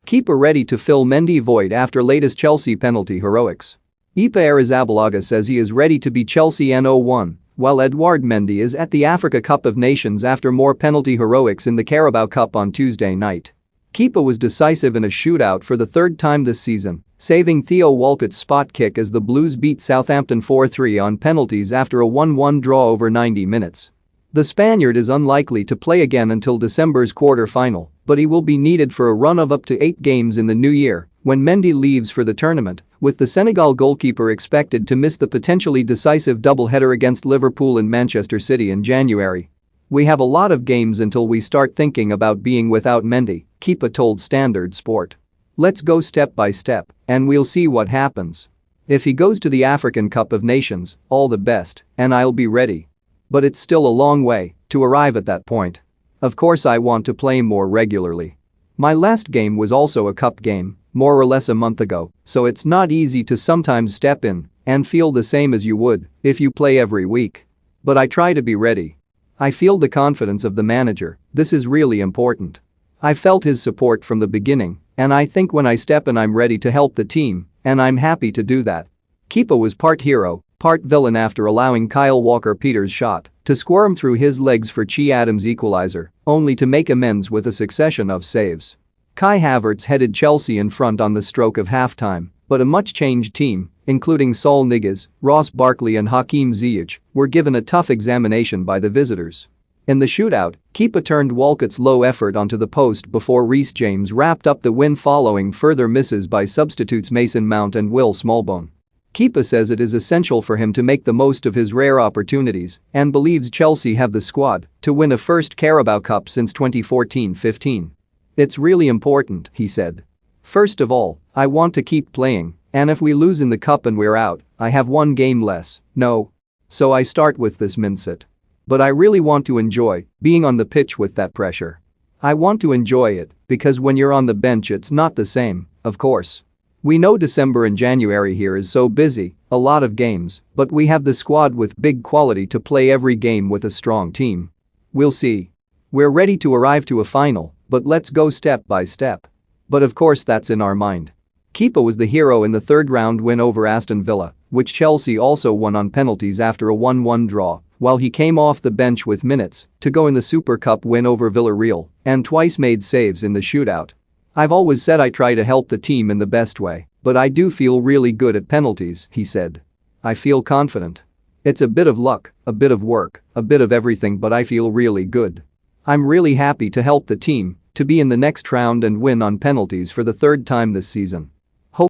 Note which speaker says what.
Speaker 1: Kepa ready to fill Mendy void after latest Chelsea penalty heroics. Kepa Arrizabalaga says he is ready to be Chelsea N01, while Edouard Mendy is at the Africa Cup of Nations after more penalty heroics in the Carabao Cup on Tuesday night. Kepa was decisive in a shootout for the third time this season, saving Theo Walcott's spot kick as the Blues beat Southampton 4-3 on penalties after a 1-1 draw over 90 minutes. The Spaniard is unlikely to play again until December's quarter-final, but he will be needed for a run of up to 8 games in the new year when Mendy leaves for the tournament, with the Senegal goalkeeper expected to miss the potentially decisive doubleheader against Liverpool and Manchester City in January. "We have a lot of games until we start thinking about being without Mendy," Kepa told Standard Sport. "Let's go step by step, and we'll see what happens. If he goes to the African Cup of Nations, all the best, and I'll be ready. But it's still a long way to arrive at that point. Of course I want to play more regularly. My last game was also a cup game, more or less a month ago, so it's not easy to sometimes step in and feel the same as you would if you play every week. But I try to be ready. I feel the confidence of the manager, this is really important. I felt his support from the beginning, and I think when I step in I'm ready to help the team, and I'm happy to do that." Kepa was part hero, part villain after allowing Kyle Walker-Peters' shot to squirm through his legs for Che Adams' equalizer, only to make amends with a succession of saves. Kai Havertz headed Chelsea in front on the stroke of halftime, but a much-changed team, including Saul Niguez, Ross Barkley and Hakim Ziyech, were given a tough examination by the visitors. In the shootout, Kepa turned Walcott's low effort onto the post before Reece James wrapped up the win following further misses by substitutes Mason Mount and Will Smallbone. Kepa says it is essential for him to make the most of his rare opportunities and believes Chelsea have the squad to win a first Carabao Cup since 2014-15. "It's really important," he said. "First of all, I want to keep playing, and if we lose in the cup and we're out, I have one game less, no. So I start with this mindset. But I really want to enjoy being on the pitch with that pressure. I want to enjoy it because when you're on the bench it's not the same, of course. We know December and January here is so busy, a lot of games, but we have the squad with big quality to play every game with a strong team. We'll see. We're ready to arrive to a final, but let's go step by step. But of course that's in our mind." Kepa was the hero in the third-round win over Aston Villa, which Chelsea also won on penalties after a 1-1 draw, while he came off the bench with minutes to go in the Super Cup win over Villarreal and twice made saves in the shootout. "I've always said I try to help the team in the best way, but I do feel really good at penalties," he said. "I feel confident. It's a bit of luck, a bit of work, a bit of everything, but I feel really good. I'm really happy to help the team to be in the next round and win on penalties for the third time this season."